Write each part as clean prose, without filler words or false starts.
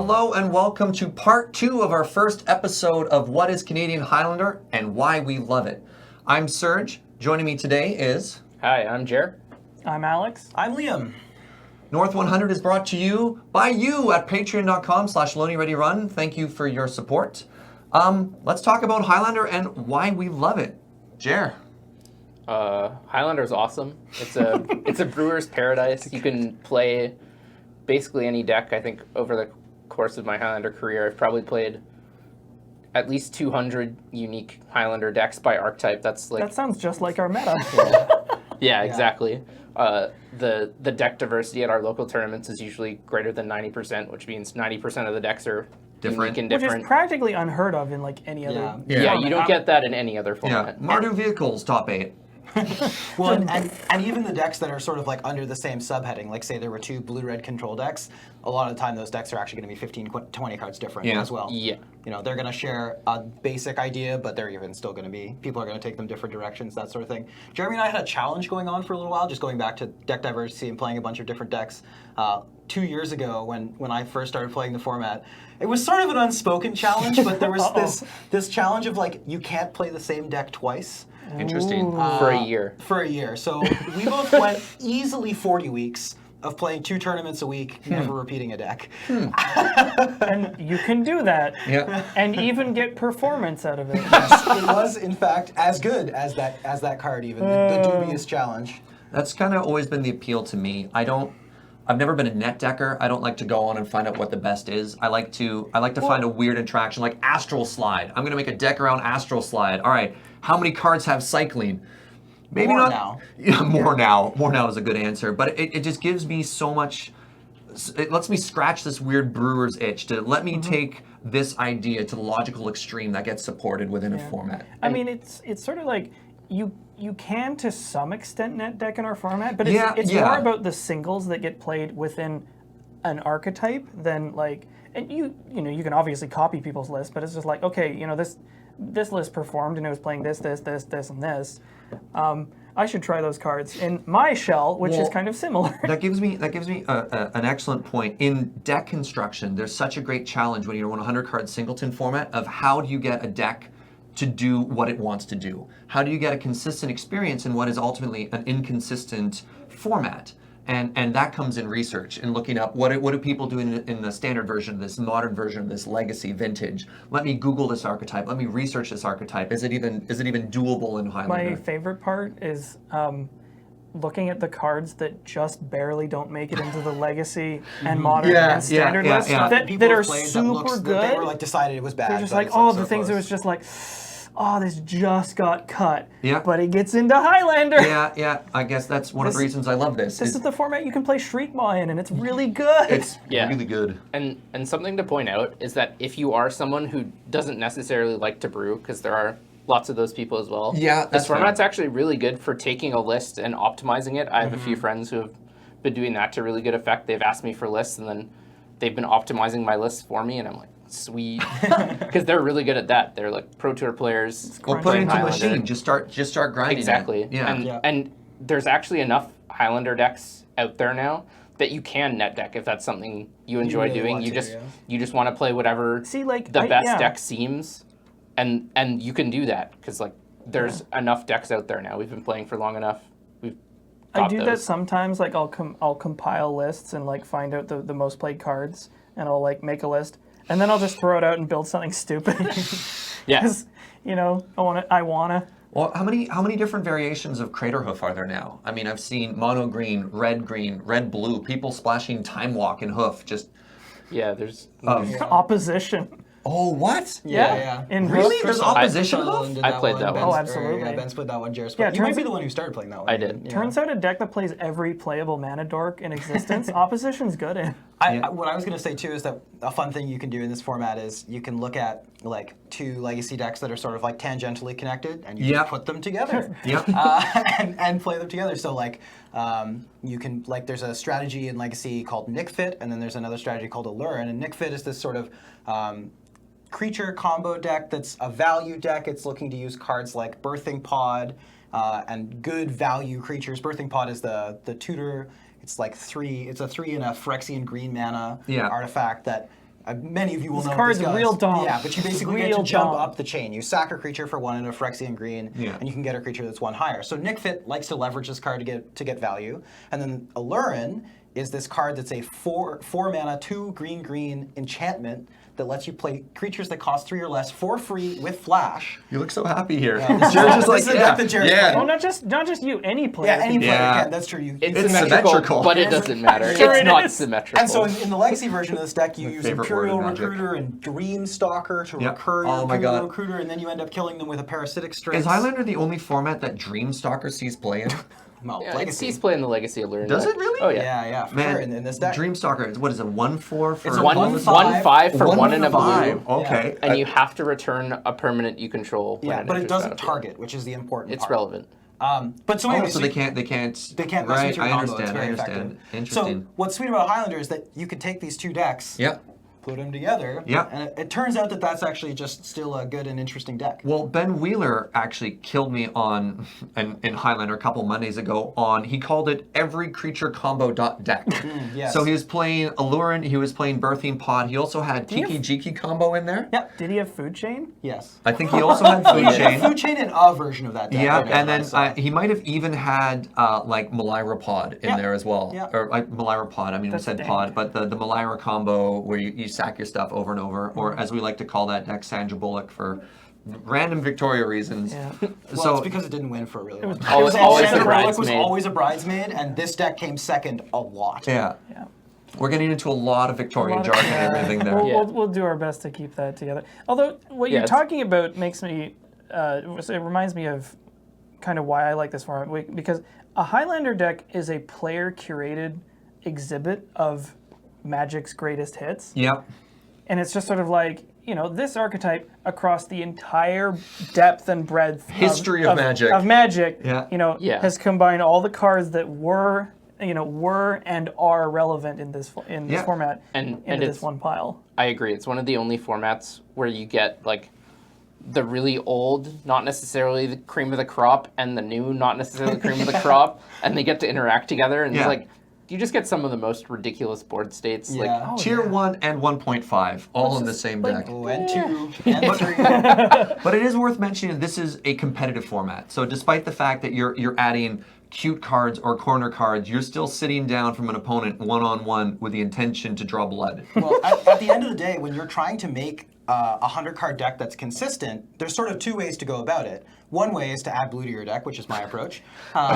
Hello and welcome to part 2 of our first episode of What is Canadian Highlander and Why We Love It. I'm Serge. Joining me today is... Hi, I'm Jer. I'm Alex. I'm Liam. North 100 is brought to you by you at patreon.com/LoadingReadyRun. Thank you for your support. Let's talk about Highlander and why we love it. Jer. Highlander is awesome. It's a brewer's paradise. You can play basically any deck. I think over the course of my Highlander career, I've probably played at least 200 unique Highlander decks by archetype. That's like That sounds just like our meta. yeah, exactly. The deck diversity at our local tournaments is usually greater than 90%, which means 90% of the decks are Different. unique and Which different. is practically unheard of in like any other. Yeah, you don't get that in any other Yeah, format. Mardu Vehicles, top 8. Well, and even the decks that are sort of like under the same subheading, like say there were 2 blue-red control decks, a lot of the time those decks are actually going to be 15, 20 cards different as well. Yeah. You know, they're going to share a basic idea, but they're even still going to be, people are going to take them different directions, that sort of thing. Jeremy and I had a challenge going on for a little while, just going back to deck diversity and playing a bunch of different decks. 2 years ago, when I first started playing the format, it was sort of an unspoken challenge, but there was this challenge of like, you can't play the same deck twice. Interesting. For a year. For a year. So we both went easily 40 weeks of playing 2 tournaments a week, never repeating a deck. And you can do that. Yeah. And even get performance out of it. It was, in fact, as good as that card even, the dubious challenge. That's kind of always been the appeal to me. I've never been a net decker. I don't like to go on and find out what the best is. I like to find a weird interaction like Astral Slide. I'm gonna make a deck around Astral Slide. All right, how many cards have cycling? Maybe More not now. Yeah, more now. More now is a good answer, but it just gives me so much. It lets me scratch this weird brewer's itch to let me take this idea to the logical extreme that gets supported within a format. I mean, it's sort of like you can to some extent net deck in our format, but it's more about the singles that get played within an archetype than like, and you can obviously copy people's lists, but it's just like, okay, this list performed and it was playing this, and this. I should try those cards in my shell, which is kind of similar. That gives me an excellent point. In deck construction, there's such a great challenge when you're in a 100-card singleton format of how do you get a deck to do what it wants to do? How do you get a consistent experience in what is ultimately an inconsistent format? And that comes in research and looking up what do people do in the standard version of this, modern version of this, legacy, vintage. Let me Google this archetype. Let me research this archetype. Is it even doable in Highlander? My favorite part is looking at the cards that just barely don't make it into the legacy and modern and standard lists that are super good. They were like decided it was bad. They're just like, the things that was just like, this just got cut. Yeah. But it gets into Highlander. Yeah. I guess that's one of the reasons I love this. This is the format you can play Shriekmaw in, and it's really good. It's really good. And something to point out is that if you are someone who doesn't necessarily like to brew, because there are lots of those people as well. Yeah, this format's actually really good for taking a list and optimizing it. I have a few friends who have been doing that to really good effect. They've asked me for lists, and then they've been optimizing my lists for me, and I'm like, sweet, because they're really good at that. They're like pro tour players. Well, put it into a machine. Just start grinding. Exactly. It. Yeah. And there's actually enough Highlander decks out there now that you can net deck if that's something you enjoy really doing. You just want to play whatever the best deck seems, and you can do that because like there's enough decks out there now. We've been playing for long enough. I do that sometimes. Like I'll compile lists and like find out the most played cards, and I'll like make a list. And then I'll just throw it out and build something stupid. Yeah. Because, I wanna. Well, how many different variations of Craterhoof are there now? I mean, I've seen mono green, red blue, people splashing Time Walk and Hoof. Just there's opposition. Oh, what? Yeah. In Really? Hoof? There's opposition Hoof? I played that one. Oh, absolutely. Yeah, Ben split that one. Jared Yeah, split. You might be the one who started playing that one. I did. Turns out a deck that plays every playable mana dork in existence, opposition's good in. What I was going to say too is that a fun thing you can do in this format is you can look at like 2 legacy decks that are sort of like tangentially connected, and you just put them together. And play them together. So like you can there's a strategy in Legacy called Nick Fit, and then there's another strategy called Allurin. And Nick Fit is this sort of creature combo deck that's a value deck. It's looking to use cards like Birthing Pod and good value creatures. Birthing Pod is the tutor. It's like 3. It's a 3 and a Phyrexian green mana artifact that Many of you will This know card's what this does. real dumb. Yeah, but you basically get Real to jump dumb. up the chain. You sack a creature for 1 and a Phyrexian green, and you can get a creature that's 1 higher. So Nick Fit likes to leverage this card to get value. And then Alurin is this card that's a 4 mana, 2 green enchantment that lets you play creatures that cost 3 or less for free with flash. You look so happy here. Yeah, Jared's like, this is a deck that Jared's yeah. Oh, not just you, any player. Yeah, any player Yeah. can. That's true. It's symmetrical, symmetrical, but it doesn't matter. Sure It's it not is. symmetrical. And so in the Legacy version of this deck, you use favorite word in Imperial Magic. Recruiter and Dreamstalker to Yep. recur your Oh my Imperial God. Recruiter, and then you end up killing them with a Parasitic Strix. Is Highlander the only format that Dreamstalker sees play in? Well, yeah, it Legacy. sees play in the Legacy Allure. Does it really? Oh yeah. Yeah, for Man, sure. In this deck. Dreamstalker, what is it, 1/4 for? It's a 1/5 for 1 and a blue. 1/5, okay. And you have to return a permanent you control. When Yeah, but it enters doesn't battlefield. target, which is the important It's part. relevant. But so Oh, anyway, so they can't. They can't mess Right, with your I combo. understand. It's very I understand. effective. Interesting. So what's sweet about Highlander is that you could take these 2 decks, Yeah. put them together, Yeah. and it turns out that that's actually just still a good and interesting deck. Well, Ben Wheeler actually killed me on in Highlander a couple Mondays ago on, he called it every creature combo deck. yes. So he was playing Allurin, he was playing Birthing Pod, he also had you Kiki Jiki combo in there. Yep. Did he have Food Chain? Yes. I think he also had Food Yeah, Chain. Food Chain and a version of that deck. Yeah, Okay, and then so- he might have even had like Malira Pod in Yeah, there as well. yeah. Or Malira Pod, I mean, That's I said dank. Pod, but the Malira combo where you sack your stuff over and over, or as we like to call that deck, Sandra Bullock for random Victoria reasons. Yeah. Well, So it's because it didn't win for a really long time. Always And a Sandra Bullock was bridesmaid. always a bridesmaid, and this deck came second a lot. yeah. Yeah. We're getting into a lot of Victorian jargon and everything there. We'll do our best to keep that together. Although what you're it's- talking about makes me, it reminds me of kind of why I like this format, because a Highlander deck is a player-curated exhibit of Magic's greatest hits. Yep. And it's just sort of like, this archetype across the entire depth and breadth History of Magic. Yeah. Yeah. has combined all the cards that were and are relevant in this Yeah. format And into it's this one pile. I agree. It's one of the only formats where you get like the really old, not necessarily the cream of the crop, and the new, not necessarily the cream of the crop, and they get to interact together. And Yeah. it's like you just get some of the most ridiculous board states. Yeah. Like, Oh, Tier 1 and 1.5, all in the same deck. Oh, and 2, and 3. But it is worth mentioning this is a competitive format. So despite the fact that you're adding cute cards or corner cards, you're still sitting down from an opponent one-on-one with the intention to draw blood. Well, at the end of the day, when you're trying to make a 100-card deck that's consistent, there's sort of 2 ways to go about it. One way is to add blue to your deck, which is my approach.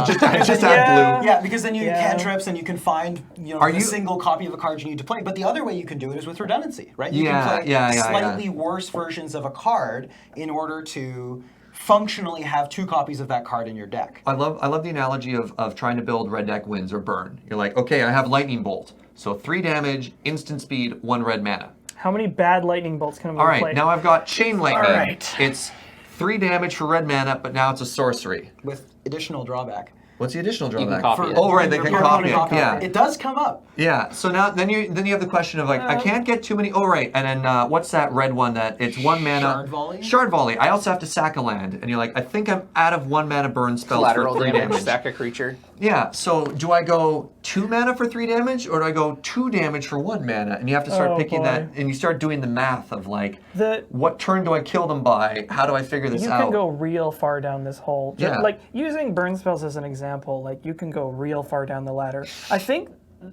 Just add blue. Yeah, because then you Yeah. get cantrips and you can find the single copy of a card you need to play. But the other way you can do it is with redundancy, right? You can play slightly worse versions of a card in order to functionally have 2 copies of that card in your deck. I love the analogy of trying to build red deck wins or burn. You're like, okay, I have Lightning Bolt. So 3 damage, instant speed, 1 red mana. How many bad lightning bolts can All we right, play? now I've got Chain Lightning. All right. It's 3 damage for red mana, but now it's a sorcery. With additional drawback. What's the additional can drawback? copy it. Oh, right, they can Your copy opponent it. Yeah. It does come up. Yeah, so now then you have the question of like, I can't get too many. Oh, right, and then what's that red one that it's 1 mana? Shard Volley? Shard Volley. I also have to sack a land, and you're like, I think I'm out of 1 mana burn spells collateral for 3 damage, damage. sack a creature. Yeah, so do I go 2 mana for 3 damage, or do I go 2 damage for 1 mana? And you have to start Oh, picking boy. that, and you start doing the math of like, The- what turn do I kill them by? How do I figure this You out? can go real far down this hole. Yeah. Like using burn spells as an example, like you can go real far down the ladder. I think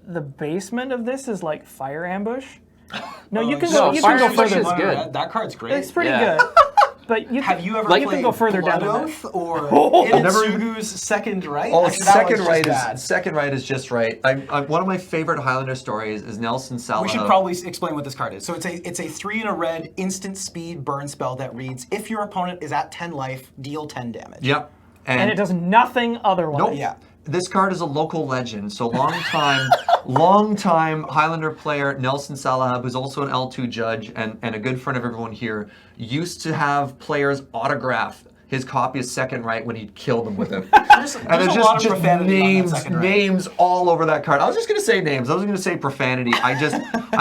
the basement of this is like Fire Ambush. No, you can no, go. You Fire can go Ambush further. is good. That card's great. It's pretty Yeah. good. But you Have you ever you played can go further Blood down than Oath or never- Initsugu's Second Right? Oh, Actually, that second one's right just is bad. second right is just right. One of my favorite Highlander stories is Nelson Salah. We should probably explain what this card is. So it's a 3 and a red instant speed burn spell that reads, if your opponent is at 10 life, deal 10 damage. Yep. and it does nothing otherwise. Nope. Yeah. This card is a local legend. So long time Highlander player Nelson Salahab, who's also an L2 judge and a good friend of everyone here, used to have players autograph his copy of Second Right when he'd kill them with it. There's And a there's lot of just profanity on that Second Right. names all over that card. I was just gonna say names. I was gonna say profanity. I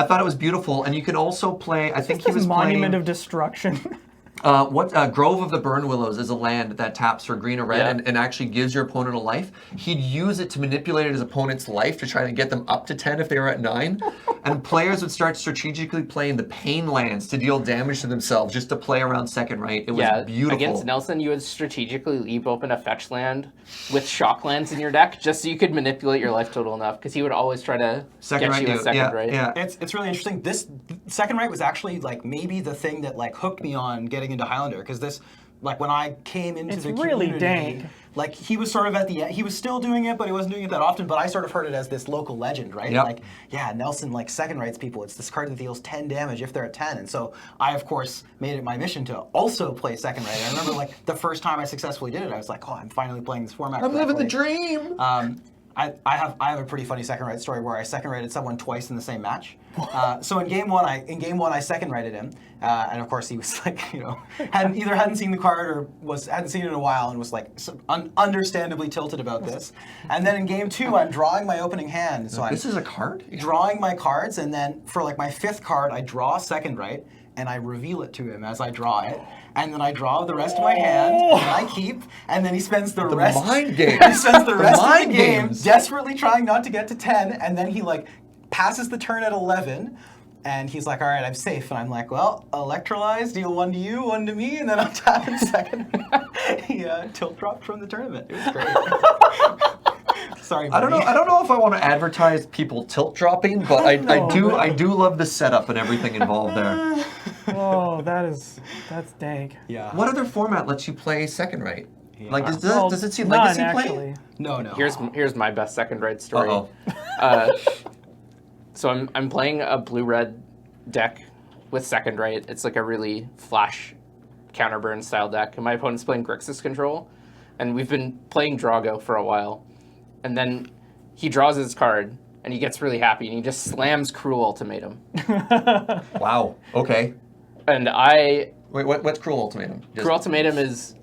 thought it was beautiful. And you can also play. I think he This was monument playing. of destruction. Grove of the Burn Willows is a land that taps for green or red Yeah. and actually gives your opponent a life. He'd use it to manipulate his opponent's life to try to get them up to 10 if they were at 9. and players would start strategically playing the pain lands to deal damage to themselves just to play around second right. It was beautiful. Against Nelson, you would strategically leave open a fetch land with shock lands in your deck just so you could manipulate your life total enough, because he would always try to get you a second right. Yeah. It's really interesting. This second right was actually like maybe the thing that like hooked me on getting into Highlander, because this, like when I came into the community, really dank. Like he was sort of at the end, he was still doing it, but he wasn't doing it that often. But I sort of heard it as this local legend, right? Yep. Like, yeah, Nelson like second rights people. It's this card that deals 10 damage if they're at 10, and so I of course made it my mission to also play second right. I remember like the first time I successfully did it, I was like, oh, I'm finally playing this format. I'm living the dream. I have a pretty funny second right story where I second righted someone twice in the same match. So in game one I second righted him, and of course he was like, you know, hadn't seen the card or hadn't seen it in a while and was like understandably tilted about this. And then in game two I'm drawing my opening hand. So this is a card? Drawing my cards, and then for like my fifth card I draw second right and I reveal it to him as I draw it. And then I draw the rest of my hand, and I keep, and then he spends the rest. Mind game. He spends the rest of the game games. desperately trying not to get to 10, and then he like passes the turn at 11, and he's like, "All right, I'm safe." And I'm like, "Well, electrolyze, deal 1 to you, 1 to me," and then I'm tapping second. He tilt dropped from the tournament. It was great. Sorry, buddy. I don't know if I want to advertise people tilt dropping, but I do love the setup and everything involved there. Oh, that's dank. Yeah. What other format lets you play second right? Yeah. Like does it see none, legacy actually. play? No. Here's my best second right story. Uh-oh. So I'm playing a blue-red deck with second right. It's like a really flash counterburn style deck, and my opponent's playing Grixis Control, and we've been playing Drago for a while, and then he draws his card, and he gets really happy, and he just slams Cruel Ultimatum. Wow. Okay. And Wait, what's Cruel Ultimatum? Cruel Ultimatum is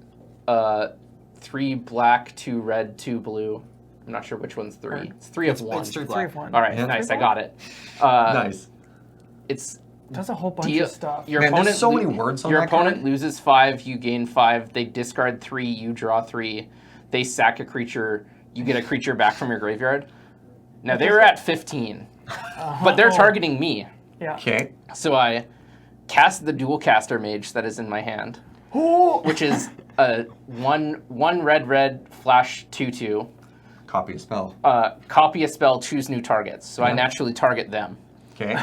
3 black, 2 red, 2 blue. I'm not sure which one's 3. It's 3 of 1. It's 3 3 of 1. All right, Yeah. nice. I got it. Nice. It's Does a whole bunch of stuff. Your Man, opponent there's so many words on your that opponent card. loses 5, you gain 5. They discard 3, you draw 3. They sack a creature, you get a creature back from your graveyard. Now they're at 15, but they're targeting me. Yeah. Okay. So I cast the Dual Caster Mage that is in my hand, which is a 1 red flash 2/2. Copy a spell. Copy a spell, choose new targets. So I naturally target them. Okay.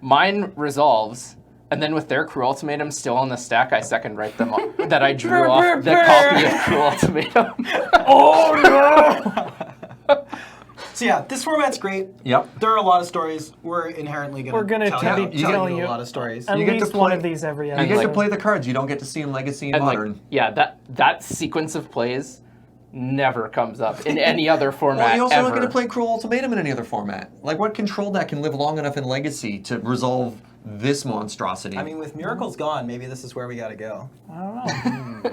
Mine resolves, and then with their Cruel Ultimatum still on the stack, I second write them that I drew off the copy of Cruel Ultimatum. Oh no! So yeah, this format's great. Yep. There are a lot of stories. We're inherently We're gonna tell tell you you a lot of stories. At You get to least one play- of these every You episode. get to play the cards. You don't get to see them Legacy and And Modern. that sequence of plays never comes up in any other format Well, you also ever. don't get to play Cruel Ultimatum in any other format. Like, what control deck can live long enough in Legacy to resolve this monstrosity? I mean, with Miracles gone, maybe this is where we got to go. I don't know.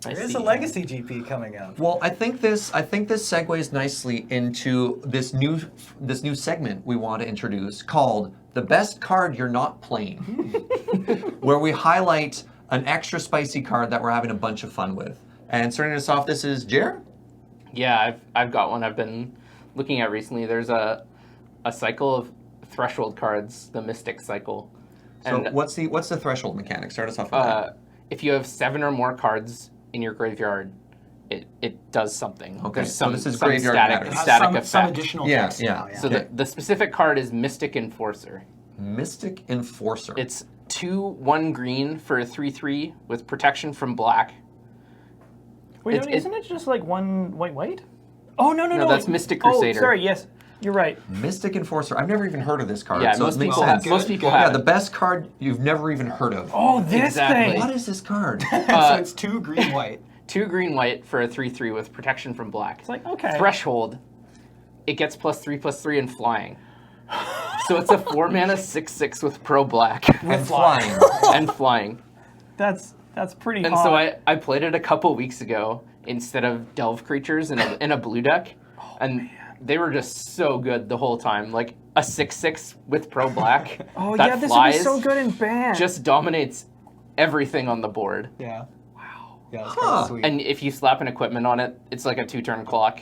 I There is see. a Legacy GP coming up. Well, I think this segues nicely into this new segment we want to introduce called "The Best Card You're Not Playing," where we highlight an extra spicy card that we're having a bunch of fun with. And starting us off, this is Jer. Yeah, I've got one I've been looking at recently. There's a cycle of threshold cards, the Mystic cycle. So And what's the threshold mechanic? Start us off with that. if you have 7 or more cards in your graveyard, it does something. Okay, There's so this is some graveyard static, matters. It has static some effect. additional Yeah, text yeah. now. Yeah. So the specific card is Mystic Enforcer. Mystic Enforcer. It's 2/1 green for a 3/3 with protection from black. Wait, It's- isn't it just like 1 white? Oh no. No, that's Mystic Crusader. Oh, sorry. Yes, you're right. Mystic Enforcer. I've never even heard of this card. Yeah, so most it makes people sense. have. Most people Yeah, have. the best card you've never even heard of. Oh, this Exactly. thing. What is this card? So it's 2 green white. 2 green white for a 3/3 with protection from black. It's like, okay. Threshold. It gets +3/+3 and flying. So it's a 4-mana 6/6 with pro black and flying. and flying. That's pretty And hot. so I played it a couple weeks ago instead of delve creatures in a blue deck, and they were just so good the whole time. Like a 6/6 with pro black. Oh that yeah, this would flies, be so good in band. Just dominates everything on the board. Yeah. Wow. Yeah, that's Huh. pretty sweet. And if you slap an equipment on it, it's like a 2-turn clock.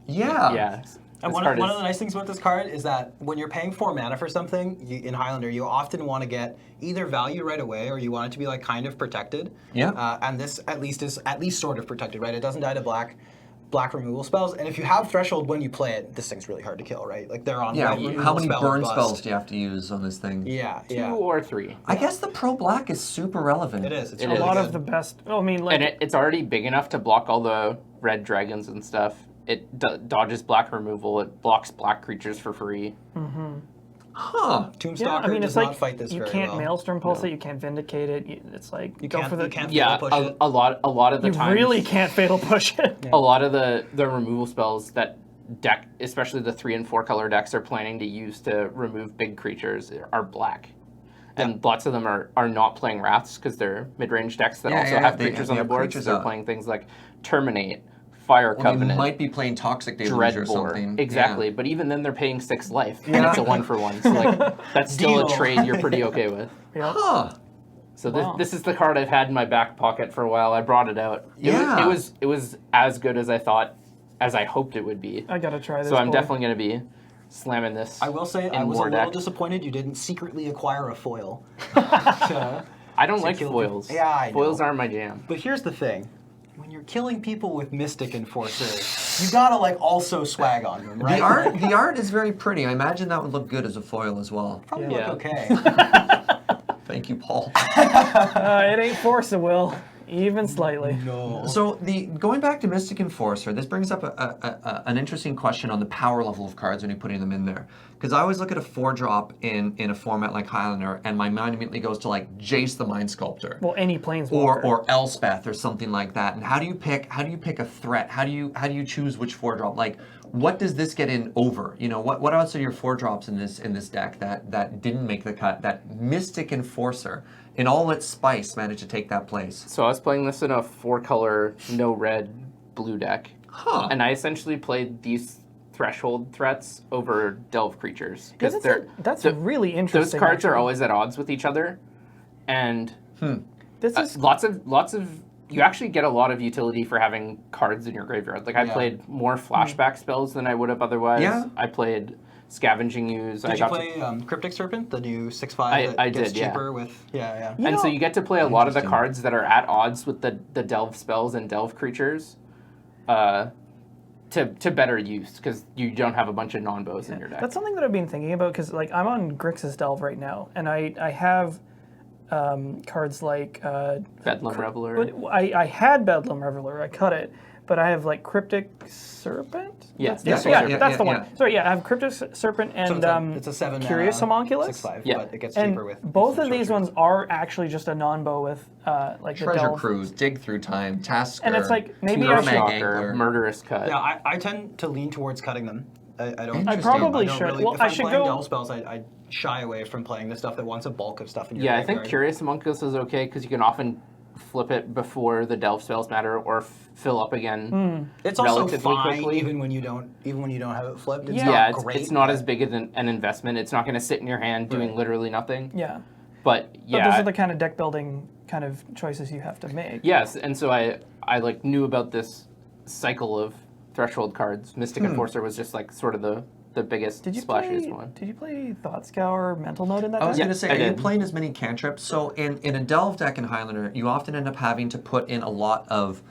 Yeah. Yeah. And one of the nice things about this card is that when you're paying 4 mana for something in Highlander, you often want to get either value right away or you want it to be like kind of protected. Yeah. And this at least is sort of protected, right? It doesn't die to black removal spells, and if you have Threshold when you play it, this thing's really hard to kill, right? Like they're on white removal how many spell burn bust. spells do you have to use on this thing? Yeah, 2 or 3. I guess the pro black is super relevant. It is. It's It really is. A lot good. of the best. Oh, I mean, like, And it's already big enough to block all the red dragons and stuff. It dodges black removal. It blocks black creatures for free. Huh. Tombstalker yeah, I mean, does it's not like fight this you very can't well. Maelstrom Pulse it, you can't Vindicate it. It's like You go can't, for the. you can't Yeah, push it. a lot of the You times. really can't fatal push it. A lot of the removal spells that deck, especially the 3 and 4 color decks, are planning to use to remove big creatures are black. And lots of them are not playing Wraths because they're mid-range decks that also have creatures on the board. So they're playing things like Terminate, Fire Covenant. They might be playing Toxic Deluge or Dreadbore. something. Exactly, Yeah. but even then they're paying 6 life, and it's a 1-for-1. So like that's still Deal. a trade you're pretty okay with. Yep. Huh. So Wow. this is the card I've had in my back pocket for a while. I brought it out. Yeah. It was as good as I hoped it would be. I gotta try this. So I'm boy. definitely going to be slamming this. I will say, in I was a more little decks. disappointed you didn't secretly acquire a foil. I don't like kill foils. people. Yeah, I know. Foils aren't my jam. But here's the thing. When you're killing people with Mystic Enforcer, you gotta like also swag on them, right? The art is very pretty. I imagine that would look good as a foil as well. Probably Yeah. look okay. Thank you, Paul. It ain't force it will, even slightly. No. So going back to Mystic Enforcer, this brings up an interesting question on the power level of cards when you're putting them in there. Because I always look at a 4-drop in a format like Highlander, and my mind immediately goes to like Jace the Mind Sculptor. Well, any planeswalker. Or Elspeth or something like that. And how do you pick a threat? How do you choose which 4-drop? Like, what does this get in over? You know, what else are your 4-drops in this deck that didn't make the cut? That Mystic Enforcer, in all its spice, managed to take that place. So I was playing this in a 4-color, no red, blue deck. Huh. And I essentially played these threshold threats over delve creatures. Yeah, Because that's really interesting. those cards are actually. always at odds with each other. And This is lots of you actually get a lot of utility for having cards in your graveyard. Like I played more flashback spells than I would have otherwise. Yeah. I played Scavenging Ooze. Did you play Cryptic Serpent, the new 6/5 that I gets did, yeah. cheaper with You And so know- you get to play a lot of the Interesting. cards that are at odds with the delve spells and delve creatures to better use because you don't have a bunch of non-bows in your deck. That's something that I've been thinking about because like I'm on Grixis Delve right now, and I have cards like Bedlam Reveler. but I had Bedlam Reveler, I cut it, but I have like Cryptic Serpent. Yeah. that's, Yeah, that's the one. yeah. Sorry, yeah, I have Cryptic Serpent and it's a 7 Curious Homunculus. 6/5, Yeah. but it gets And cheaper with both some of these structures. ones are actually just a non-bow with like the Treasure delve. Cruise, Dig Through Time, Tasker. And it's like maybe I Mermag should. Angler. Murderous Cut. Yeah, I tend to lean towards cutting them. I don't. I probably I don't should. Really, Well, if I I'm should playing go- delve spells, I shy away from playing the stuff that wants a bulk of stuff in your Yeah, I think graveyard. Curious Homunculus is okay because you can often flip it before the delve spells matter or fill up again. It's also relatively fine quickly. even when you don't have it flipped. It's Yeah. not Yeah, great. it's not but- as big an investment. It's not going to sit in your hand doing literally nothing. Yeah, But but yeah, those are the kind of deck building kind of choices you have to make. yes, and so I like knew about this cycle of threshold cards. Mystic Enforcer was just like sort of the biggest, Did you splashiest play? one. Did you play Thought Scour Mental Note in that I was deck? going to say, I are you did. playing as many cantrips? So in a delve deck in Highlander, you often end up having to put in a lot of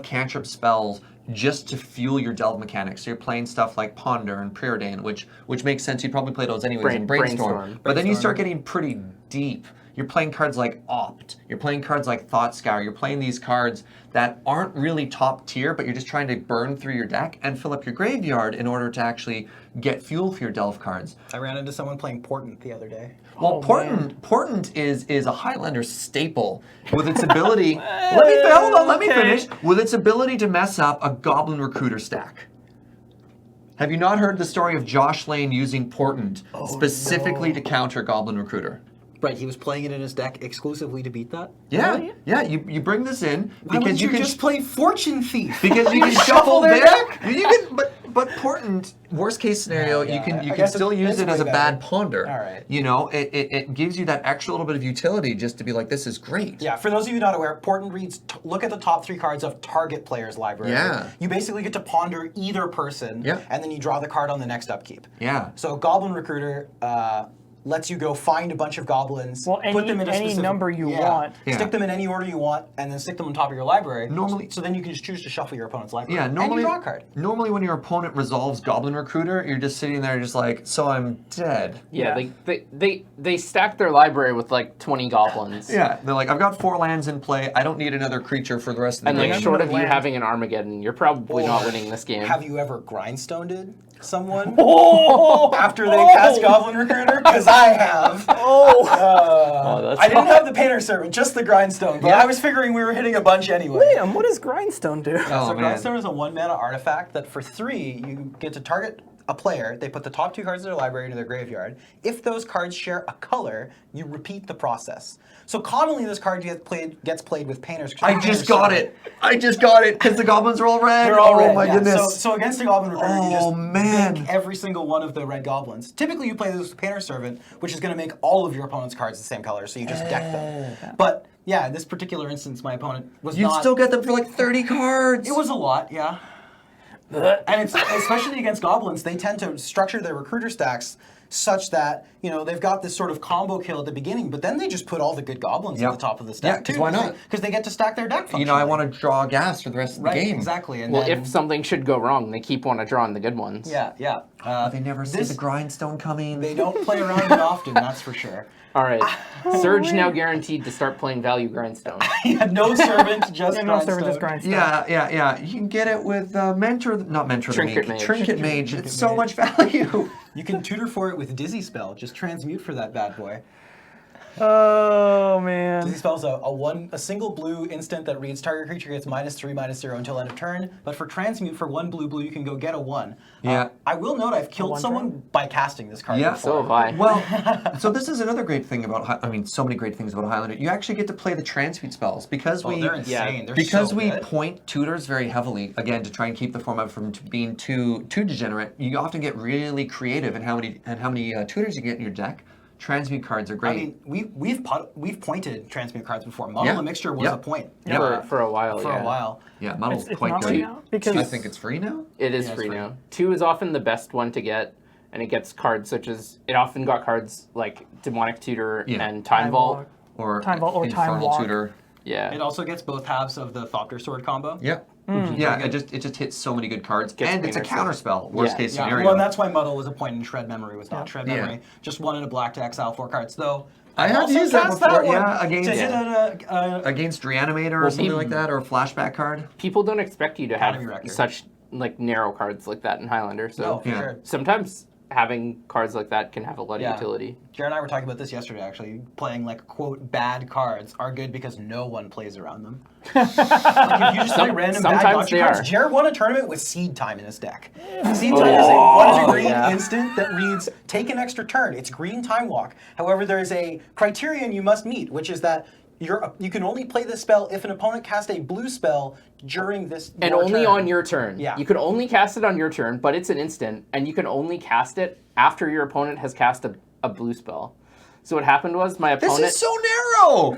cantrip spells just to fuel your delve mechanics. So you're playing stuff like Ponder and Preordain, which makes sense. You'd probably play those anyways in Brainstorm. But then you start getting pretty deep. You're playing cards like Opt. You're playing cards like Thought Scour. You're playing these cards that aren't really top tier, but you're just trying to burn through your deck and fill up your graveyard in order to actually get fuel for your delve cards. I ran into someone playing Portent the other day. Well, Oh, Portent is a Highlander staple with its ability. Let me Okay. finish. With its ability to mess up a Goblin Recruiter stack. Have you not heard the story of Josh Lane using Portent specifically to counter Goblin Recruiter? Right, he was playing it in his deck exclusively to beat that. Yeah, Really? yeah. You bring this in Why because wouldn't you you can just play Fortune Thief? because you can shuffle their deck. You can, but portent, worst case scenario, Yeah, you can guess still use it's it as a way bad better. ponder. All right. You know, it gives you that extra little bit of utility just to be like, this is great. Yeah, for those of you not aware, portent reads, look at the top 3 cards of target player's library. Yeah. You basically get to ponder either person, Yeah. and then you draw the card on the next upkeep. Yeah. So Goblin Recruiter lets you go find a bunch of goblins, Well, put them in a any specific, number you want. Yeah. stick them in any order you want, and then stick them on top of your library. Normally- so then you can just choose to shuffle your opponent's library. Yeah, normally, and you draw a card. normally when your opponent resolves Goblin Recruiter, you're just sitting there just like, so I'm dead. Yeah, they stack their library with like 20 goblins. Yeah, they're like, I've got 4 lands in play. I don't need another creature for the rest of the And game. like short of you land. having an Armageddon, you're probably not winning this game. Have you ever grindstone someone Oh! after they cast Goblin Recruiter? Because I have. that's I didn't have the Painter Servant, just the Grindstone, but Yeah. I was figuring we were hitting a bunch anyway. Liam, what does Grindstone do? Oh, So man. Grindstone is a 1-mana artifact that for 3, you get to target a player. They put the top 2 cards of their library into their graveyard. If those cards share a color, you repeat the process. So commonly this card gets played with Painter's I just got it. I just got it because the goblins are all red. They're all oh red, my yeah. goodness. So against the Goblin Recruiter, you Oh, just man. make every single one of the red goblins. Typically, you play this with Painter Servant, which is going to make all of your opponent's cards the same color, so you just deck them. But yeah, in this particular instance, my opponent was You not. still get them for like 30 cards. It was a lot, yeah. And it's especially against goblins, they tend to structure their recruiter stacks such that, you know, they've got this sort of combo kill at the beginning, but then they just put all the good goblins Yep. at the top of the Yeah, stack 'cause too. why not? Because they get to stack their deck. You know, I functionally. want to draw gas for the rest of the Right, game. exactly. And Well, then, if something should go wrong, they keep on drawing the good ones. yeah. They never see this- the grindstone coming. They don't play around it often, that's for sure. All right. Surge now guaranteed to start playing value Grindstone. He had no servant, just Yeah, no servant, just Grindstone. Grindstone. Yeah. You can get it with not Mentor Trinket the Mage. Trinket Mage. Trinket It's so Mage. much value. You can tutor for it with Dizzy Spell. Just transmute for that bad boy. Oh, man. Dizzy Spell's a single blue instant that reads target creature gets -3/-0 until end of turn. But for transmute for 1 blue, you can go get a 1. Yeah. I will note I've killed 1 someone by casting this card Yeah. before. So have I. Well, so this is another great thing about, so many great things about Highlander. You actually get to play the transmute spells because Oh, we they're insane. They're because so we good. point tutors very heavily again to try and keep the format from being too degenerate. You often get really creative in how many tutors you get in your deck. Transmute cards are great. I mean, we've pointed transmute cards before. Model Yeah. a Mixture was Yep. a point For a while, for yeah. a while. Yeah, Muddle's It's quite not good. right now because I think it's free now. It is Yeah, it's free free. now. 2 is often the best one to get, and it gets cards such as, it often got cards like Demonic Tutor Yeah. and Time Vault. Or Time Vault or Time Infernal Walk. Tutor. Yeah. It also gets both halves of the Thopter Sword combo. Yep. Yeah, it just hits so many good cards, Gets and it's a Painter counter spell. Worst Yeah. case Yeah, scenario. well, and that's why Muddle was a point and Shred Memory was not Shred Yeah. Memory. Just 1 in a black to exile 4 cards, though. I have also used that cast before. one Yeah, against to hit a against Reanimator or something like that, or a flashback card. People don't expect you to have Academy Record. such like narrow cards like that in Highlander, so no, for Yeah. sure. sometimes having cards like that can have a lot of Yeah. utility. Jared and I were talking about this yesterday, actually. Playing, like, quote, bad cards are good because no one plays around them. Like, if you just play random bad sometimes gotcha they cards, are. Jared won a tournament with Seed Time in his deck. Seed Time is a 1 green yeah. instant that reads, take an extra turn. It's green Time Walk. However, there is a criterion you must meet, which is that you can only play this spell if an opponent casts a blue spell during this And your only turn. on your turn. Yeah. You can only cast it on your turn, but it's an instant, and you can only cast it after your opponent has cast a blue spell. So what happened was my This opponent is so narrow.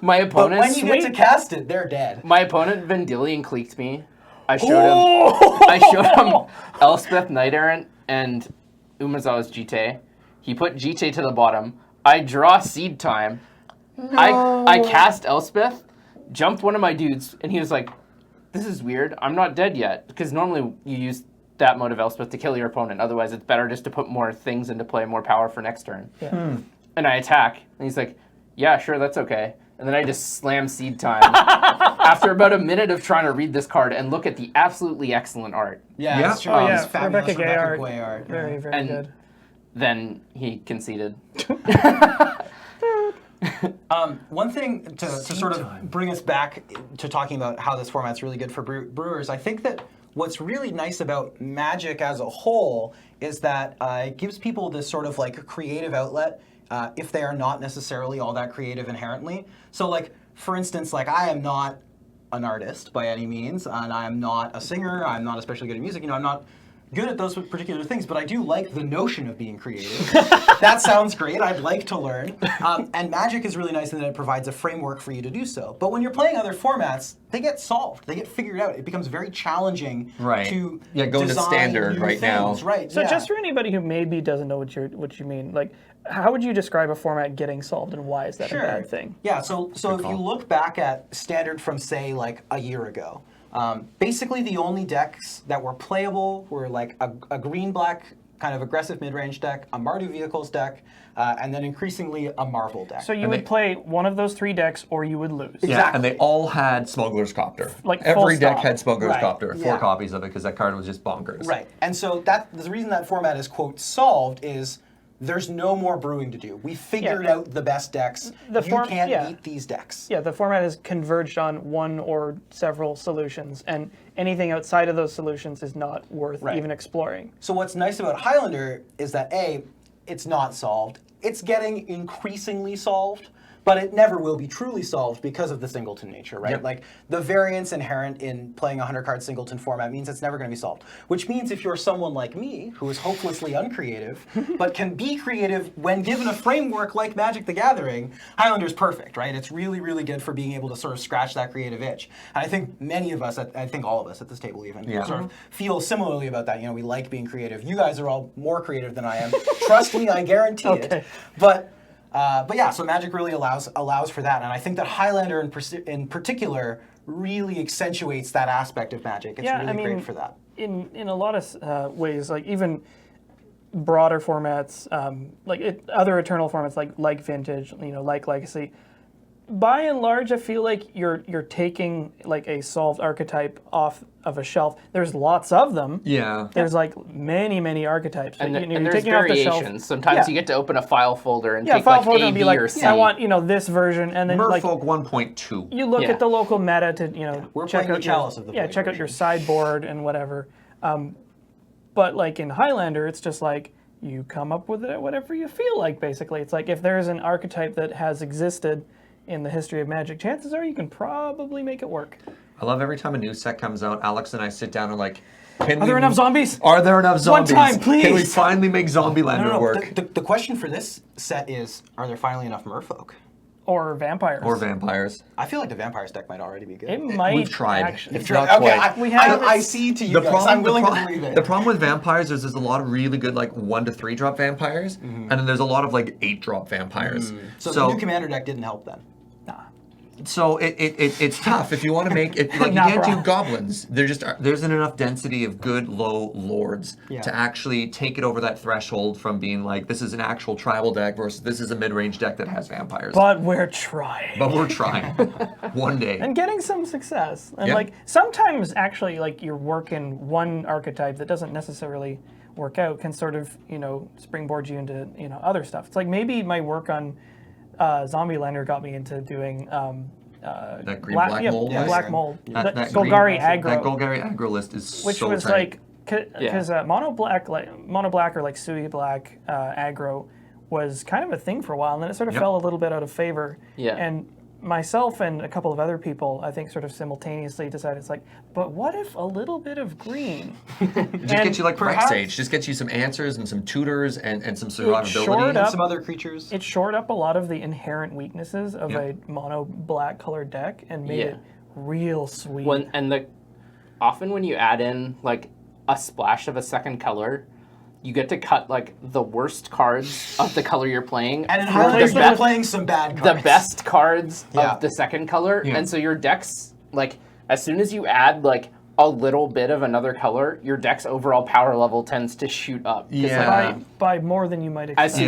my But opponent when you get to cast it, they're dead. my opponent Vendilion cliqued me. I showed him Elspeth Knight Errant and Umezawa's Jite. He put Jite to the bottom. I draw Seed Time. I cast Elspeth, jumped one of my dudes, and he was like, this is weird. I'm not dead yet. Because normally you use that mode of Elspeth to kill your opponent. Otherwise, it's better just to put more things into play, more power for next turn. Yeah. And I attack, and he's like, yeah, sure, that's okay. And then I just slam Seed Time after about a minute of trying to read this card and look at the absolutely excellent art. Yeah, Yeah. that's true. Oh, yeah. It's fabulous Rebecca Gay art. Gay art. Very, very And good. then he conceded. One thing to sort of bring us back to talking about how this format's really good for brewers, I think that what's really nice about Magic as a whole is that it gives people this sort of like creative outlet if they are not necessarily all that creative inherently. So like, for instance, like I am not an artist by any means, and I'm not a singer. I'm not especially good at music. I'm not good at those particular things, but I do like the notion of being creative. That sounds great. I'd like to learn. And Magic is really nice in that it provides a framework for you to do so. But when you're playing other formats, they get solved. They get figured out. It becomes very challenging to go into standard right now. Right. So just for anybody who maybe doesn't know what you mean, like, how would you describe a format getting solved, and why is that a bad thing? Yeah. So if you look back at standard from, say, like a year ago, basically the only decks that were playable were like a green-black kind of aggressive mid-range deck, a Mardu Vehicles deck, and then increasingly a Marvel deck. So you would play one of those 3 decks, or you would lose. Yeah, Exactly. and they all had Smuggler's Copter. Like, every full deck stop. had Smuggler's Right. Copter. 4 Yeah. copies of it because that card was just bonkers. Right. And so the reason that format is, quote, solved is there's no more brewing to do. We figured out the best decks. You can't beat these decks. Yeah, the format has converged on one or several solutions, and anything outside of those solutions is not worth even exploring. So what's nice about Highlander is that A, it's not solved. It's getting increasingly solved, but it never will be truly solved because of the singleton nature, right? Yep. Like, the variance inherent in playing a 100-card singleton format means it's never going to be solved. Which means if you're someone like me, who is hopelessly uncreative, but can be creative when given a framework like Magic the Gathering, Highlander's perfect, right? It's really, really good for being able to sort of scratch that creative itch. And I think many of us, I think all of us at this table even, sort of feel similarly about that. We like being creative. You guys are all more creative than I am. Trust me, I guarantee it. But yeah, so Magic really allows for that, and I think that Highlander in particular really accentuates that aspect of Magic. It's really great for that. In a lot of ways, like even broader formats, other Eternal formats like Vintage, like Legacy. By and large, I feel like you're taking like a solved archetype off of a shelf. There's lots of them. Yeah. There's like many archetypes. And, you're there's taking off the shelf. variations. Sometimes you get to open a file folder and take file like folder A, and be B, like, or C. I want this version, and then Merfolk 1.2. you look at the local meta to We're check playing out the Chalice of the Blade check out your sideboard and whatever. But like in Highlander, it's just like you come up with it whatever you feel like. Basically, it's like if there's an archetype that has existed in the history of Magic, chances are you can probably make it work. I love every time a new set comes out, Alex and I sit down and like, Are there enough zombies? Are there enough zombies? One time, please. Can we finally make Zombie-Lander work? The question for this set is, are there finally enough merfolk? Or vampires? Or vampires? I feel like the vampires deck might already be good. It might. We've tried. Actually. It's not quite. I see to you guys. I'm willing to believe it. The problem with vampires is there's a lot of really good like 1 to 3 drop vampires, and then there's a lot of like 8 drop vampires. So the new commander deck didn't help then. So it's tough if you want to make it. Like, you can't do goblins. There isn't enough density of good low lords to actually take it over that threshold from being like this is an actual tribal deck versus this is a mid-range deck that has vampires. But we're trying. But we're trying. One day. And getting some success. And like sometimes actually like you're working one archetype that doesn't necessarily work out can sort of, springboard you into, other stuff. It's like maybe my work on Zombie-Lander got me into doing that green-black mold. Black mold. That Golgari aggro. That Golgari aggro list is which so was tight. like because mono black or like Sui black aggro was kind of a thing for a while, and then it sort of fell a little bit out of favor. Yeah. And myself and a couple of other people, I think, sort of simultaneously decided it's like, but what if a little bit of green? Just get you like Brexage. Just get you some answers and some tutors and some survivability. And some other creatures. It shored up a lot of the inherent weaknesses of a mono black colored deck and made it real sweet. Often when you add in like a splash of a second color, you get to cut like the worst cards of the color you're playing. And in Highlander, you're playing some bad cards. The best cards of the second color. Yeah. And so your decks, like, as soon as you add like a little bit of another color, your deck's overall power level tends to shoot up. Yeah. Like, by more than you might expect.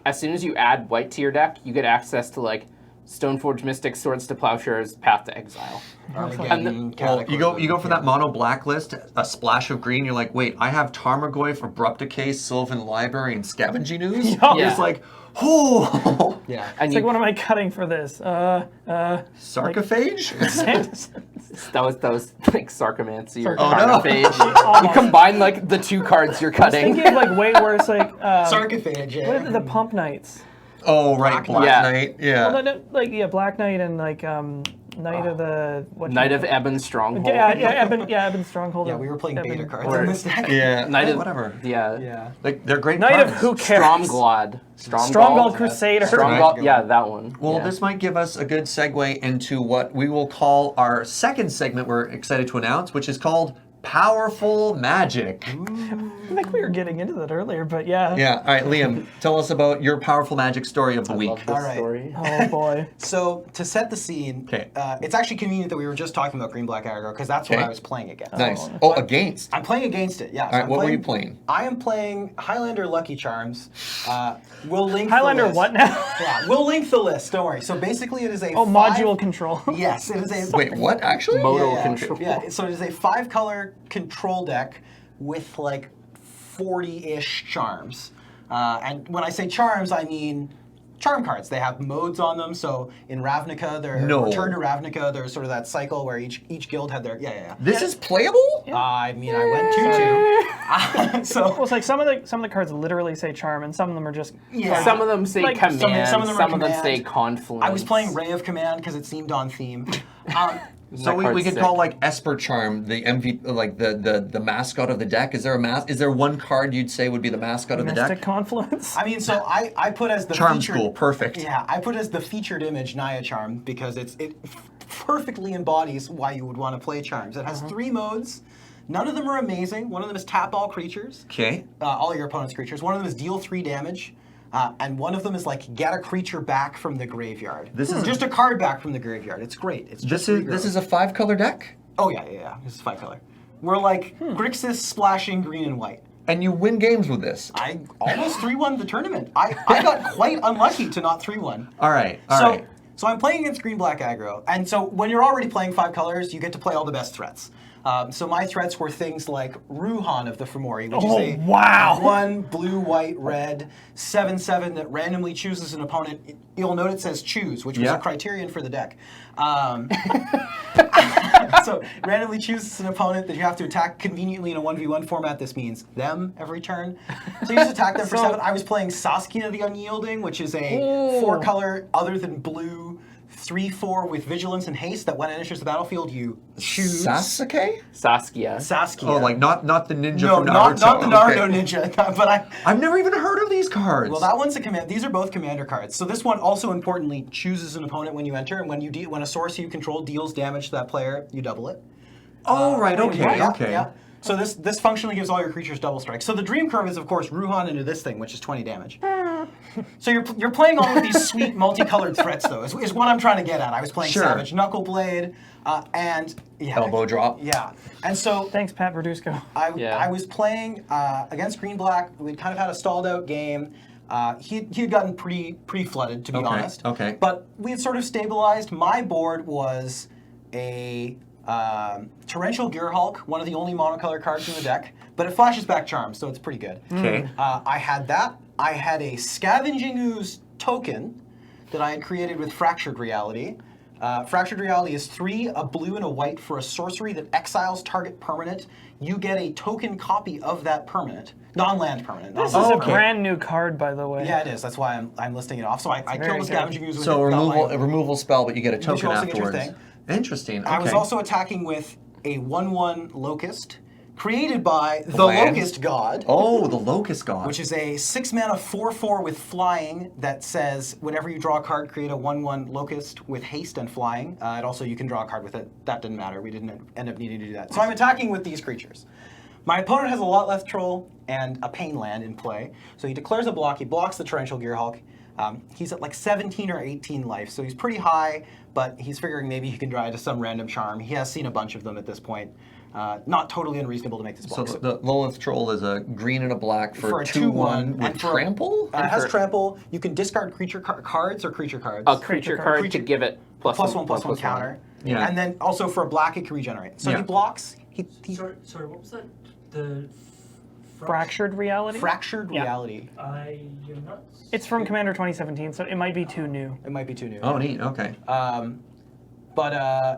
As soon as you add white to your deck, you get access to like Stoneforge Mystic, Swords to Plowshares, Path to Exile. You go for that mono black list, a splash of green. You're like, wait, I have Tarmogoyf, Abrupt Decay, Sylvan Library, and Scavenging Ooze. It's like, oh, yeah. And it's like, what am I cutting for this? Sarcophage. that was like Sarcomancy or Carnophage. You combine like the 2 cards you're cutting. I was thinking of like way worse, like Sarcophage. What are the Pump Knights? Oh right, Black Knight. Yeah. Well, Black Knight and like Knight of the Knight of Ebon Stronghold. Ebon Stronghold. Yeah, we were playing beta cards or- in this deck. Yeah, Knight of whatever. Yeah. Yeah. Like they're great Knight of cards. who cares? Stromglad. Stronghold Crusader. Stromglad. Yeah, that one. Well, yeah. this might give us a good segue into what we will call our second segment we're excited to announce, which is called Powerful Magic. I think we were getting into that earlier, but yeah. Yeah, all right, Liam, tell us about your Powerful Magic story of the I week. love this All right. story. Oh boy. So to set the scene, 'Kay. it's actually convenient that we were just talking about green-black aggro because that's what Okay. I was playing against. Nice. Oh, against. I'm playing against it, yeah. All right, what were you playing? I am playing Highlander Lucky Charms. We'll link Highlander the list. what now? Yeah, we'll link the list, don't worry. So basically it is a Module control. Yes, it is a... Wait, what, actually? Modal yeah. control. Yeah, so it is a 5-color control deck with like 40-ish charms. And when I say charms, I mean charm cards. They have modes on them. So in Ravnica, Return to Ravnica, there's sort of that cycle where each guild had their This is playable? I mean, I went 2-2. So Well, it's like some of the cards literally say charm, and some of them are just yeah. Some of them say Like, command, some of them are command. say confluence. I was playing Ray of Command because it seemed on theme. So That we card's could sick. call like Esper Charm the like the mascot of the deck. Is there one card you'd say would be the mascot of the Mystic deck? Confluence. I mean, so I put as the Charm featured, School, perfect. Yeah, I put as the featured image Naya Charm because it perfectly embodies why you would want to play Charms. It has 3 modes. None of them are amazing. One of them is tap all creatures, Okay. all your opponent's creatures. One of them is deal 3 damage. And one of them is like get a creature back from the graveyard. This is just a card back from the graveyard. It's great. It's just This is a 5-color deck, Oh yeah. This is 5-color. We're like Grixis splashing green and white. and you win games with this. I almost 3-1 the tournament. I got quite unlucky to not 3-1. All right. So I'm playing against green-black aggro, and so when you're already playing 5 colors, you get to play all the best threats. So my threats were things like Ruhan of the Fomori, which is a 1 blue, white, red 7/7 that randomly chooses an opponent. You'll note it says choose, which was a criterion for the deck. So randomly chooses an opponent that you have to attack conveniently in a 1v1 format. This means them every turn. So you just attack them for 7. I was playing Saskia the Unyielding, which is a 4-color other than blue 3/4 with vigilance and haste that when it enters the battlefield you choose. Sasuke? Saskia. Saskia. Oh, like not the ninja no, from Naruto. not the Naruto Okay. ninja, but I've never even heard of these cards. well, that one's a command. These are both commander cards. So this one also importantly chooses an opponent when you enter, and when a source you control deals damage to that player, you double it. Oh, right. Okay. Yeah, okay. yeah. So this functionally gives all your creatures double strike. So the dream curve is of course Ruhan into this thing, which is 20 damage. So you're playing all of these sweet multicolored threats though. Is what I'm trying to get at. I was playing Sure. Savage Knuckleblade, and Elbow drop. Yeah, and so Thanks, Pat Verduzco. I was playing against Green Black. We'd kind of had a stalled out game. He had gotten pretty flooded, to be honest. Okay. But we had sort of stabilized. My board was a Torrential Gearhulk, one of the only monocolor cards in the deck, but it flashes back charms, so it's pretty good. Okay. I had that. I had a Scavenging Ooze token that I had created with Fractured Reality. Fractured Reality is 3, a blue and a white for a sorcery that exiles target permanent. You get a token copy of that permanent, non-land permanent. This is non-land a permanent. brand new card, by the way. Yeah, it is. That's why I'm listing it off. So I killed very the good. Scavenging Ooze with So it, got a removal spell, but you get a token Visual signature afterwards. thing. Interesting. Okay. I was also attacking with a 1/1 Locust, created by the Land. Locust God. Oh, the Locust God. Which is a 6-mana 4/4 with flying that says whenever you draw a card, create a 1/1 Locust with haste and flying. And also you can draw a card with it. That didn't matter. We didn't end up needing to do that. So I'm attacking with these creatures. My opponent has a Lot Left Troll and a Pain Land in play. So he declares a block. He blocks the Torrential Gearhulk. He's at like 17 or 18 life, so he's pretty high, but he's figuring maybe he can draw into some random charm. He has seen a bunch of them at this point. Not totally unreasonable to make this So block. the Lilith Troll is a green and a black for a 2/1 with and for- trample? It has trample. You can discard creature cards or creature cards. A creature card Creature- to give it plus one counter. Yeah. And then also for a black, it can regenerate. So Yeah. he blocks. He Sorry, what was that? The Fractured Reality? Fractured Yeah. Reality. You're not. It's from Commander 2017, so it might be too new. It might be too new. Oh, neat. Okay. But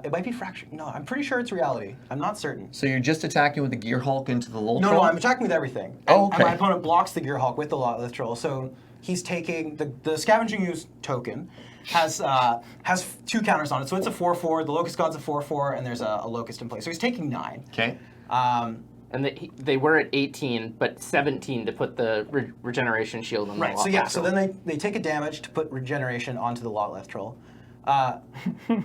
it might be fractured. No, I'm pretty sure it's reality. I'm not certain. So you're just attacking with the Gearhulk into the Lilith No, Troll? I'm attacking with everything. Oh, And okay. my opponent blocks the Gearhulk with the Lot Left Troll. So he's taking the Scavenging Ooze token has 2 counters on it, so it's a 4/4. The Locust God's a 4/4, and there's a Locust in play, so he's taking 9. Okay. And they were at 18, but 17 to put the regeneration shield on the Right. lot So yeah. left So roll. then they take a damage to put regeneration onto the lot left troll.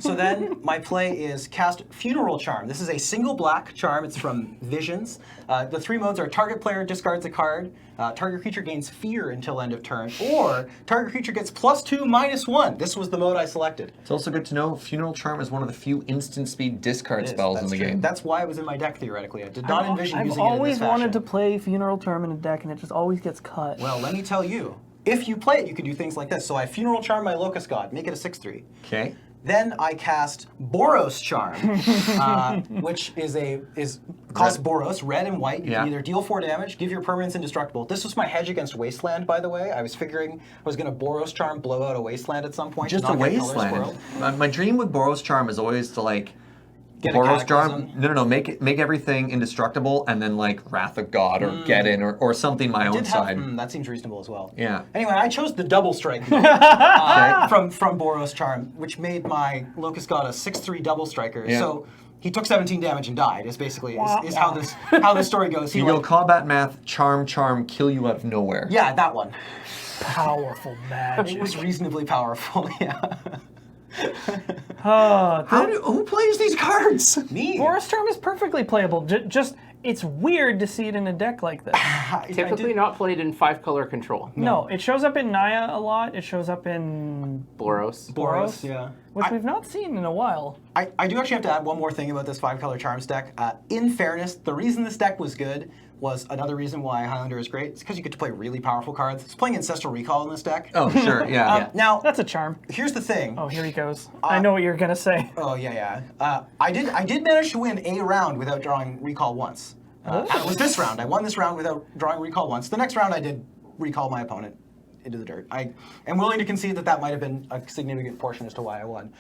So then my play is cast Funeral Charm. This is a single black charm. It's from Visions. The 3 modes are target player discards a card, target creature gains fear until end of turn, or target creature gets +2/-1. This was the mode I selected. It's also good to know Funeral Charm is one of the few instant speed discard spells in That's the true. game. That's why it was in my deck theoretically. I did not envision I've using it in always this fashion. wanted to play Funeral Charm in a deck, and it just always gets cut. Well, let me tell you. If you play it, you can do things like this. So I Funeral Charm my Locust God, make it a 6/3. Okay. Then I cast Boros Charm, which costs Boros, red and white. You can either deal 4 damage, give your permanents indestructible. This was my hedge against Wasteland, by the way. I was figuring I was going to Boros Charm blow out a Wasteland at some point. Just to a not get Color wasteland. Swirl. My dream with Boros Charm is always to like Get a Boros Charm. Cataclysm. No. Make everything indestructible, and then like Wrath of God or Get In or something my own Did have, side. that seems reasonable as well. Yeah. Anyway, I chose the double strike from Boros Charm, which made my Locust God a 6/3 double striker. Yeah. So he took 17 damage and died. Is basically is how this story goes. You go combat math, charm, charm, kill you out of nowhere. Yeah, that one. Powerful It magic. was reasonably powerful. Yeah. Who plays these cards? Me. Boros Charm is perfectly playable. Just it's weird to see it in a deck like this. Typically not played in 5-color control. No, it shows up in Naya a lot. It shows up in Boros. Boros, yeah. which we've not seen in a while. I do actually have to add one more thing about this 5-color Charms deck. In fairness, the reason this deck was good was another reason why Highlander is great. It's because you get to play really powerful cards. It's playing Ancestral Recall in this deck. Oh, sure, yeah. Now, That's a charm. here's the thing. Oh, here he goes. I know what you're gonna say. Oh, yeah. I did manage to win a round without drawing Recall once. And it was this round. I won this round without drawing Recall once. The next round I did recall my opponent into the dirt. I am willing to concede that might have been a significant portion as to why I won.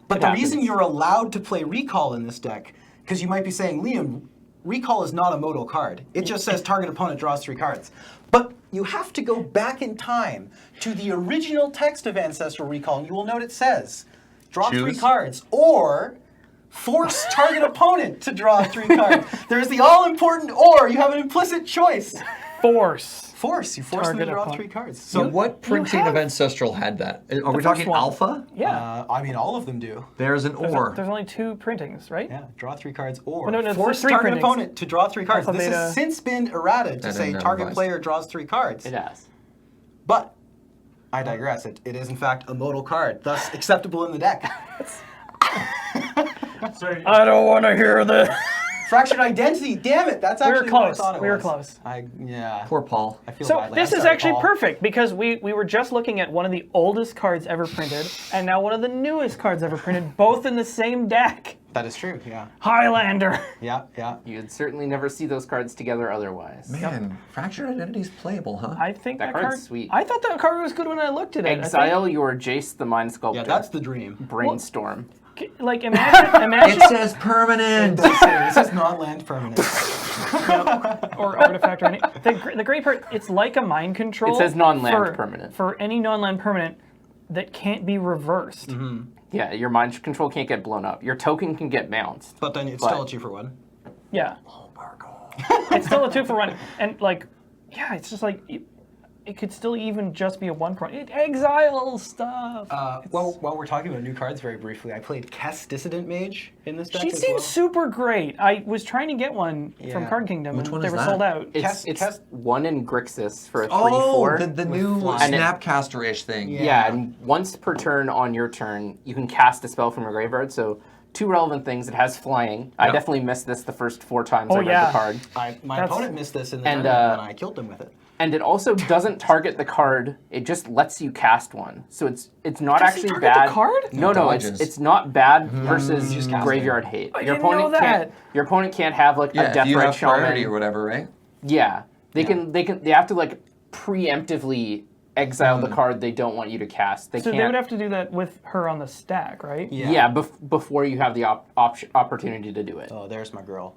But the reason you're allowed to play Recall in this deck, because you might be saying, Liam, Recall is not a modal card. It just says target opponent draws 3 cards. But you have to go back in time to the original text of Ancestral Recall, and you will note it says, draw 3 Choose. cards, or force target opponent to draw 3 cards. There's the all-important or. You have an implicit choice. Force. You force them to Target draw opponent. 3 cards. So So what printing have- of Ancestral had that? Are we first talking one. alpha? Yeah. I mean, all of them do. There's an or. There's only 2 printings, right? Yeah, draw 3 cards, or No, there's force 3 target printings. opponent to draw 3 cards. Alpha, This beta. has since been errated to I say didn't know target advice. player draws 3 cards. It has. But I digress. It is in fact a modal card, thus acceptable in the deck. Sorry. I don't want to hear this. Fractured identity. Damn it! That's actually what I close. thought it We were was. close. Yeah. Poor Paul. I feel So badly. this I'm is sorry, actually Paul. perfect because we were just looking at one of the oldest cards ever printed and now one of the newest cards ever printed, both in the same deck. That is true. Yeah. Highlander. Yeah. You'd certainly never see those cards together otherwise. Man, Fractured Identity's playable, huh? I think That that card's card. sweet. I thought that card was good when I looked at it. Exile your Jace the Mind Sculptor. Yeah, that's the dream. Brainstorm. Like imagine It says permanent. This is non-land permanent. or artifact or any. The great part, it's like a mind control. It says non-land for- permanent. For any non-land permanent that can't be reversed. Yeah, your mind control can't get blown up. Your token can get bounced. But then it's But- still a 2-for-1. Yeah. It's still a 2-for-1, and like, yeah, it's just like it could still even just be a 1-for-1. It exiles stuff. Well, while we're talking about new cards very briefly, I played Kess Dissident Mage in this deck She as seems well. super great. I was trying to get one from Yeah. Card Kingdom, Which and one they is were that? sold out. It's Kess- 1 in Grixis for a 3/4. Oh, the new flying. Snapcaster-ish thing. Yeah, and once per turn on your turn, you can cast a spell from your graveyard. So 2 relevant things. It has flying. I Yep. definitely missed this the first 4 times I read yeah. the card. My That's- opponent missed this in the And, tournament when I killed him with it. And it also doesn't target the card. It just lets you cast one. So it's not Does it actually target the bad. card? No, Dodges. it's not bad versus just cast graveyard hate. I didn't know that. Your opponent can't have like Yeah, a if Death you Red have priority or Shaman. whatever, right? Yeah, they have to like preemptively exile the card they don't want you to cast. They So can't. they would have to do that with her on the stack, right? Yeah, before you have the opportunity to do it. Oh, there's my girl.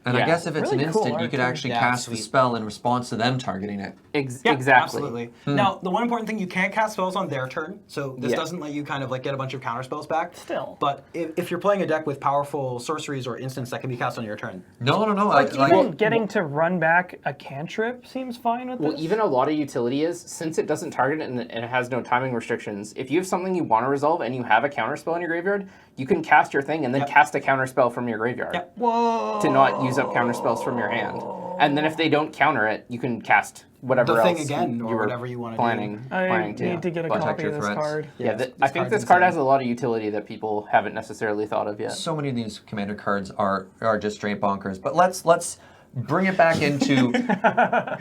And I guess if it's Really an cool instant, you art could too. actually Yeah, cast the sweet. spell in response to them targeting it. Yeah, Exactly. absolutely. Now, the one important thing, you can't cast spells on their turn, so this Yeah. doesn't let you kind of like get a bunch of counter spells back. Still. But if you're playing a deck with powerful sorceries or instants that can be cast on your turn. No. Like, even getting to run back a cantrip seems fine with Well, this. even a lot of utility is, since it doesn't target and it has no timing restrictions, if you have something you want to resolve and you have a counterspell in your graveyard, you can cast your thing and then cast a counterspell from your graveyard Yep. Whoa! to not use up counterspells from your hand. And then if they don't counter it, you can cast whatever The thing else again, you or were whatever you wanna do. planning I to. need to get a Protect copy your of this threats. card. Yeah, this I think card's this card insane. has a lot of utility that people haven't necessarily thought of yet. So many of these commander cards are just straight bonkers. But let's bring it back into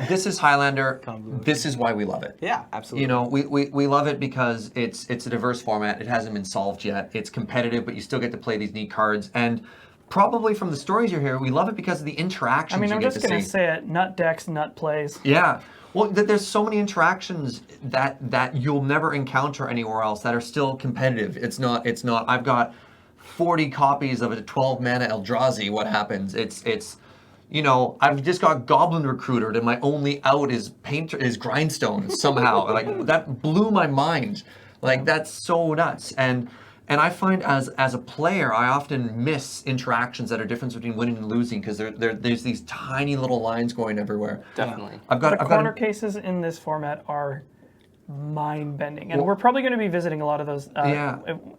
this is Highlander. This is why we love it. Yeah, absolutely. You know, we love it because it's a diverse format. It hasn't been solved yet. It's competitive, but you still get to play these neat cards. And probably from the stories you hear, we love it because of the interactions I mean, you I'm get just to going see. to say it. Nut decks, nut plays. Yeah. Well, there's so many interactions that you'll never encounter anywhere else that are still competitive. It's not. I've got 40 copies of a 12 mana Eldrazi. What happens? It's. You know, I've just got Goblin recruited, and my only out is grindstones somehow. Like that blew my mind. Like that's so nuts. And I find as a player, I often miss interactions that are difference between winning and losing because there's these tiny little lines going everywhere. Definitely. The corner cases in this format are mind-bending, and we're probably going to be visiting a lot of those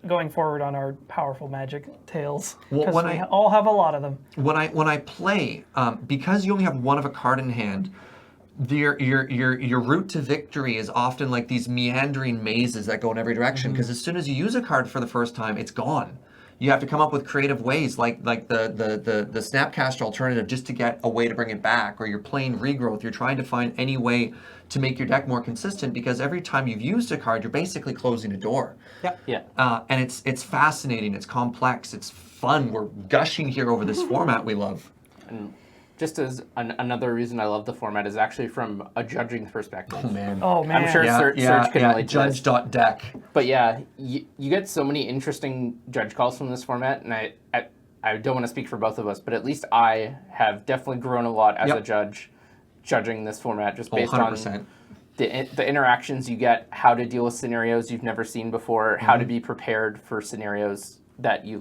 going forward on our powerful Magic tales because we all have a lot of them. When I play, because you only have one of a card in hand, your route to victory is often like these meandering mazes that go in every direction. Because as soon as you use a card for the first time, it's gone. You have to come up with creative ways, like the Snapcaster alternative, just to get a way to bring it back. Or you're playing Regrowth. You're trying to find any way to make your deck more consistent because every time you've used a card, you're basically closing a door. Yep. Yeah. And it's fascinating. It's complex. It's fun. We're gushing here over this format we love. And just as another reason I love the format is actually from a judging perspective. Oh man. Oh man, I'm sure Serge can relate to this. Judge.deck. But yeah, you get so many interesting judge calls from this format, and I don't want to speak for both of us, but at least I have definitely grown a lot as a judge judging this format just based 100%. on the interactions you get, how to deal with scenarios you've never seen before, how to be prepared for scenarios that you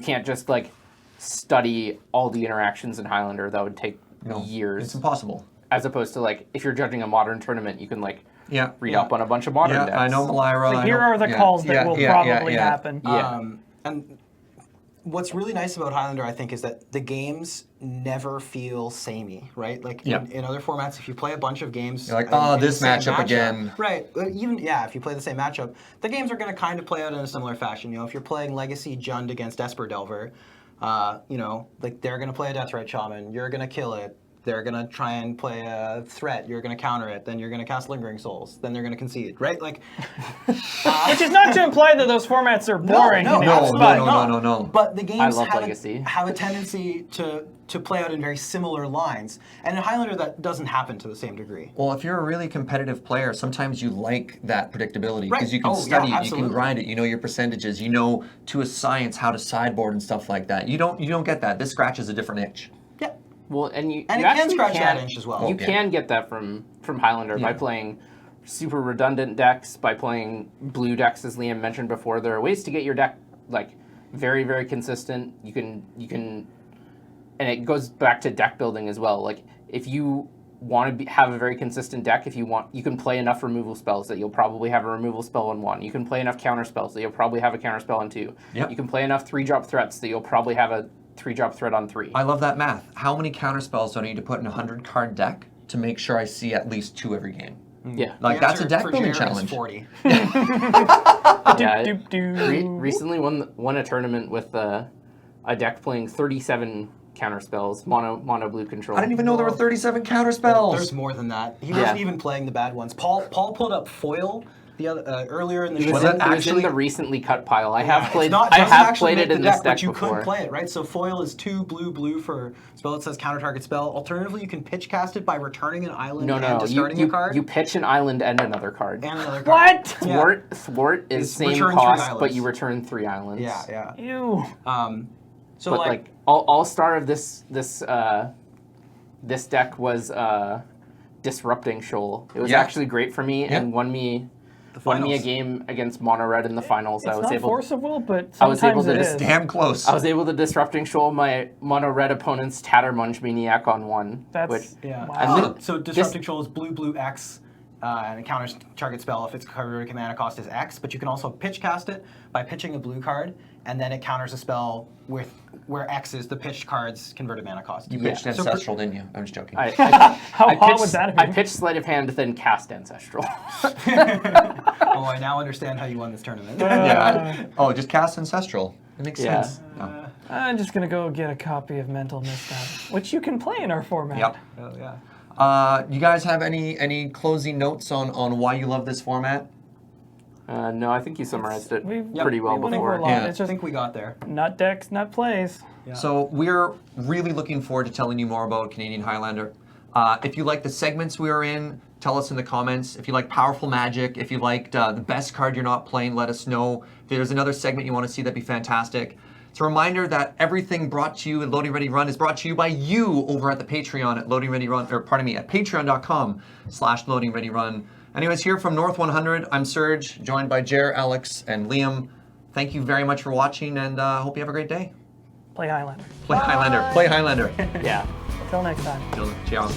can't just like study all the interactions in Highlander. That would take years. It's impossible. As opposed to like if you're judging a modern tournament, you can like read Yeah. up on a bunch of modern decks. I know Malira. Like, here are the calls that will probably happen. Yeah. And what's really nice about Highlander, I think, is that the games never feel samey, right? Like in other formats, if you play a bunch of games, you're like, in this the same matchup again. right? Even if you play the same matchup, the games are going to kind of play out in a similar fashion. You know, if you're playing Legacy Jund against Esper Delver, like they're going to play a Deathrite Shaman, you're going to kill it. They're going to try and play a threat, you're going to counter it, then you're going to cast Lingering Souls, then they're going to concede, right? Like, Which is not to imply that those formats are boring. No. But the games love have Legacy. have a tendency to play out in very similar lines. And in Highlander, that doesn't happen to the same degree. Well, if you're a really competitive player, sometimes you like that predictability because Right. you can Oh, yeah, study it, you can absolutely. grind it, you know your percentages, you know to a science how to sideboard and stuff like that. You don't get that. This scratches a different itch. Yeah. Well, and And you it can actually scratch that inch as well. You Yeah. can get that from Highlander by playing super redundant decks, by playing blue decks, as Liam mentioned before. There are ways to get your deck like very, very consistent. You can, and it goes back to deck building as well. Like if you want to have a very consistent deck, you can play enough removal spells that you'll probably have a removal spell on 1. You can play enough counter spells that you'll probably have a counter spell on 2. Yep. You can play enough 3-drop threats that you'll probably have a 3-drop threat on 3. I love that math. How many counterspells do I need to put in a 100-card deck to make sure I see at least 2 every game? Yeah. Like The that's a answer deck for building Jared is challenge. 40. Recently won a tournament with a deck playing 37 counter spells, mono blue control. I didn't even know there were 37 counterspells. There's more than that. He wasn't even playing the bad ones. Paul pulled up foil the other earlier in the show. It was in the recently cut pile. I have played. I doesn't have actually played it make in the this deck but you before. could play it, right? So foil is 2 blue for spell that says counter target spell. Alternatively, you can pitch cast it by returning an island and discarding a card. You pitch an island and another card. and another card. What? Thwart is It's same return 3 cost, but islands. you return 3 islands. Yeah. Ew. So but like all star of this deck was Disrupting Shoal. It was actually great for me and won me a game against Mono Red in the finals. It's not Force of Will, but I was able sometimes to it is. Damn close. I was able to Disrupting Shoal my Mono Red opponent's Tattermunch Maniac on 1. That's Yeah. wow. So Disrupting Shoal is blue X, and it counters target spell if its converted mana cost is X. But you can also pitch cast it by pitching a blue card, and then it counters a spell with where X is the pitched card's converted mana cost. You pitched Ancestral, didn't you? I'm just joking. I How hot pitched, would that have I been? pitched Sleight of Hand, then cast Ancestral. Oh, I now understand how you won this tournament. Yeah. Oh, just cast Ancestral. It makes Yeah. sense. No. I'm just gonna go get a copy of Mental Misstep, which you can play in our format. Yep. Oh, yeah. You guys have any closing notes on why you love this format? No, I think you summarized it We've- pretty well we went over before. a lot. Yeah. It's I just think we got there. nut decks, nut plays. Yeah. So we're really looking forward to telling you more about Canadian Highlander. If you like the segments we are in, tell us in the comments. If you like Powerful Magic, if you liked the best card you're not playing, let us know. If there's another segment you want to see, that'd be fantastic. It's a reminder that everything brought to you at Loading Ready Run is brought to you by you over at the Patreon at Loading Ready Run, or pardon me, at patreon.com/Loading Ready Run. Anyways, here from North 100, I'm Serge, joined by Jer, Alex, and Liam. Thank you very much for watching, and hope you have a great day. Play Highlander. Play Highlander. Play Highlander. Yeah. Till next time. Ciao.